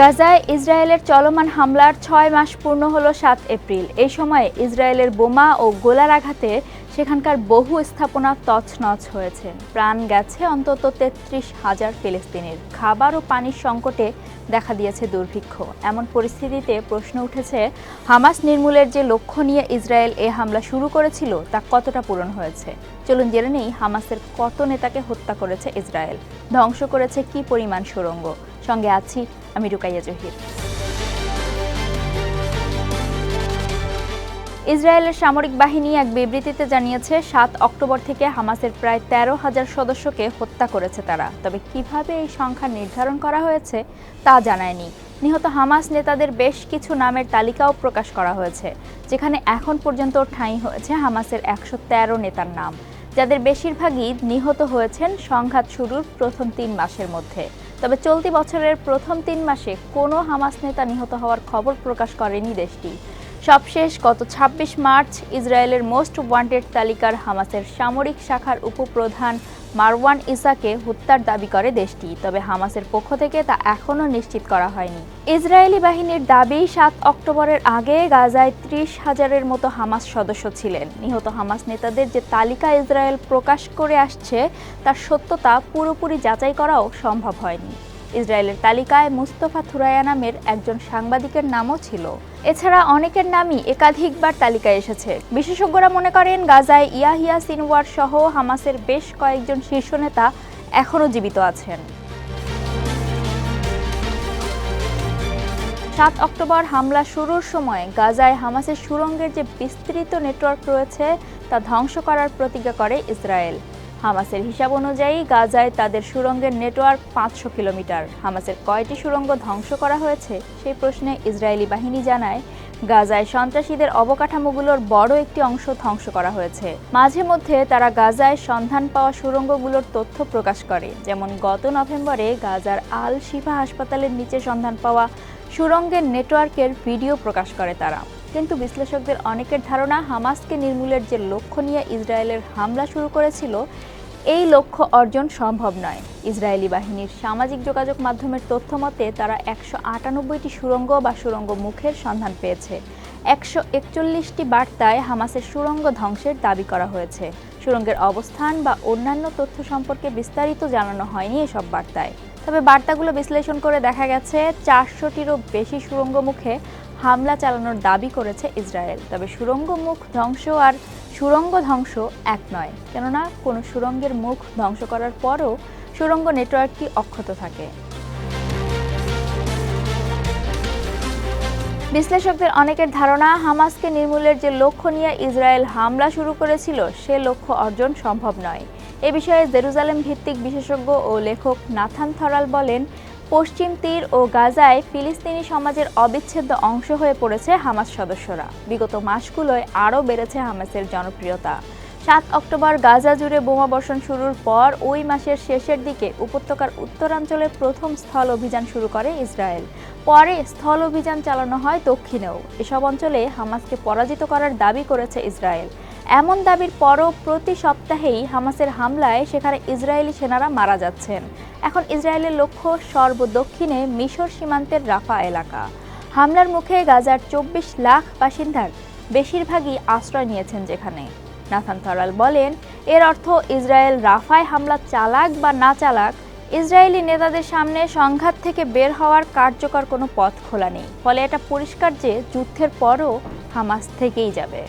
গাজায় ইসরায়েলের চলমান হামলার ৬ মাস পূর্ণ হলো ৭ এপ্রিল। এই সময়ে ইসরায়েলের বোমা ও গোলার আঘাতে সেখানকার বহু স্থাপনা তছনছ হয়েছে। প্রাণ গেছে অন্তত ৩৩,০০০ ফিলিস্তিনির। খাবার ও পানির সংকটে দেখা দিয়েছে দুর্ভিক্ষ। এমন পরিস্থিতিতে প্রশ্ন উঠেছে, হামাস নির্মূলের যে লক্ষ্য নিয়ে ইসরায়েল এ হামলা শুরু করেছিল তা কতটা পূরণ হয়েছে। চলুন জেনে নেই হামাসের কত নেতাকে হত্যা করেছে ইসরায়েল, ধ্বংস করেছে কি পরিমাণ সুড়ঙ্গ। সঙ্গে আছি আমি রুকাইয়া জহির। ইসরায়েলের সামরিক বাহিনী এক বিবৃতিতে জানিয়েছে ৭ অক্টোবর থেকে হামাসের প্রায় ১৩,০০০ সদস্যকে হত্যা করেছে তারা। তবে কিভাবে এই সংখ্যা নির্ধারণ করা হয়েছে তা জানায়নি। নিহত হামাস নেতাদের বেশ কিছু নামের তালিকাও প্রকাশ করা হয়েছে, যেখানে এখন পর্যন্ত ঠাঁই হয়েছে হামাসের ১১৩ নেতার নাম, যাদের বেশিরভাগই নিহত হয়েছেন সংঘাত শুরুর প্রথম ৩ মাসের মধ্যে। তবে চলতি বছরের প্রথম ৩ মাসে কোনো হামাস নেতা নিহত হওয়ার খবর প্রকাশ করেনি দেশটি। সবশেষ গত ২৬ মার্চ ইসরায়েলের মোস্ট ওয়ান্টেড তালিকার হামাসের সামরিক শাখার উপপ্রধান মারওয়ান ইসাকে হত্যার দাবি করে দেশটি। তবে হামাসের পক্ষ থেকে তা এখনও নিশ্চিত করা হয়নি। ইসরায়েলি বাহিনীর দাবি, ৭ অক্টোবরের আগে গাজায় ৩০,০০০-এর মতো হামাস সদস্য ছিলেন। নিহত হামাস নেতাদের যে তালিকা ইসরায়েল প্রকাশ করে আসছে তার সত্যতা পুরোপুরি যাচাই করাও সম্ভব হয়নি। ইসরায়েলের তালিকায় মুস্তফা থুরাইয়া নামের একজন সাংবাদিকের নামও ছিল। এছাড়া অনেকের নামই একাধিকবার তালিকায় এসেছে। বিশেষজ্ঞরা মনে করেন, গাজায় ইয়াহিয়া সিনওয়ার সহ হামাসের বেশ কয়েকজন শীর্ষ নেতা এখনও জীবিত আছেন। ৭ অক্টোবর হামলা শুরুর সময় গাজায় হামাসের সুড়ঙ্গের যে বিস্তৃত নেটওয়ার্ক রয়েছে তা ধ্বংস করার প্রতিজ্ঞা করে ইসরায়েল। হামাসের হিসাব অনুযায়ী গাজায় তাদের সুড়ঙ্গের নেটওয়ার্ক ৫০০ কিলোমিটার। হামাসের কয়টি সুড়ঙ্গ ধ্বংস করা হয়েছে সেই প্রশ্নে ইসরায়েলি বাহিনী জানায়, গাজায় সন্ত্রাসীদের অবকাঠামোগুলোর বড় একটি অংশ ধ্বংস করা হয়েছে। মাঝে মধ্যে তারা গাজায় সন্ধান পাওয়া সুড়ঙ্গগুলোর তথ্য প্রকাশ করে, যেমন গত নভেম্বরে গাজার আল শিফা হাসপাতালের নিচে সন্ধান পাওয়া সুড়ঙ্গের নেটওয়ার্কের ভিডিও প্রকাশ করে তারা। কিন্তু বিশ্লেষকদের অনেকের ধারণা, হামাসকে নির্মূলের যে লক্ষ্য নিয়ে ইসরায়েলের হামলা শুরু করেছিল এই লক্ষ্য অর্জন সম্ভব নয়। ইসরায়েলি বাহিনীর সামাজিক যোগাযোগ মাধ্যমের তথ্য মতে তারা ১৯৮টি সুড়ঙ্গ বা সুড়ঙ্গ মুখের সন্ধান পেয়েছে। ১৪১টি বার্তায় হামাসের সুড়ঙ্গ ধ্বংসের দাবি করা হয়েছে। সুড়ঙ্গের অবস্থান বা অন্যান্য তথ্য সম্পর্কে বিস্তারিত জানানো হয়নি এসব বার্তায়। তবে বার্তাগুলো বিশ্লেষণ করে দেখা গেছে ৪০০টিরও বেশি সুড়ঙ্গ মুখে হামলা চালানোর দাবি করেছে ইসরায়েল। তবে সুড়ঙ্গ মুখ ধ্বংস আর সুড়ঙ্গ ধ্বংস এক নয়, কেননা কোনো সুড়ঙ্গের মুখ ধ্বংস করার পরও সুড়ঙ্গ নেটওয়ার্কটি অক্ষত থাকে। বিশ্লেষকদের অনেকের ধারণা, হামাসকে নির্মূলের যে লক্ষ্য নিয়ে ইসরায়েল হামলা শুরু করেছিল সে লক্ষ্য অর্জন সম্ভব নয়। এ বিষয়ে জেরুজালেম ভিত্তিক বিশেষজ্ঞ ও লেখক নাথান থরাল বলেন, পশ্চিম তীর ও গাজায় ফিলিস্তিনি সমাজের অবিচ্ছেদ্য অংশ হয়ে পড়েছে হামাস সদস্যরা। বিগত মাসগুলোয় আরও বেড়েছে হামাসের জনপ্রিয়তা। ৭ অক্টোবর গাজা জুড়ে বোমাবর্ষণ শুরুর পর ওই মাসের শেষের দিকে উপত্যকার উত্তরাঞ্চলে প্রথম স্থল অভিযান শুরু করে ইসরায়েল। পরে স্থল অভিযান চালানো হয় দক্ষিণেও। এসব অঞ্চলে হামাসকে পরাজিত করার দাবি করেছে ইসরায়েল। এমন দাবির পরও প্রতি সপ্তাহেই হামাসের হামলায় সেখানে ইসরায়েলি সেনারা মারা যাচ্ছেন। এখন ইসরায়েলের লক্ষ্য সর্বদক্ষিণে মিশর সীমান্তের রাফা এলাকা। হামলার মুখে গাজার ২৪ লাখ বাসিন্দার বেশিরভাগই আশ্রয় নিয়েছেন যেখানে। নাথান থরাল বলেন, এর অর্থ ইসরায়েল রাফায় হামলা চালাক বা না চালাক, ইসরায়েলি নেতাদের সামনে সংঘাত থেকে বের হওয়ার কার্যকর কোনো পথ খোলা নেই। ফলে এটা পরিষ্কার যে যুদ্ধের পরও হামাস থেকেই যাবে।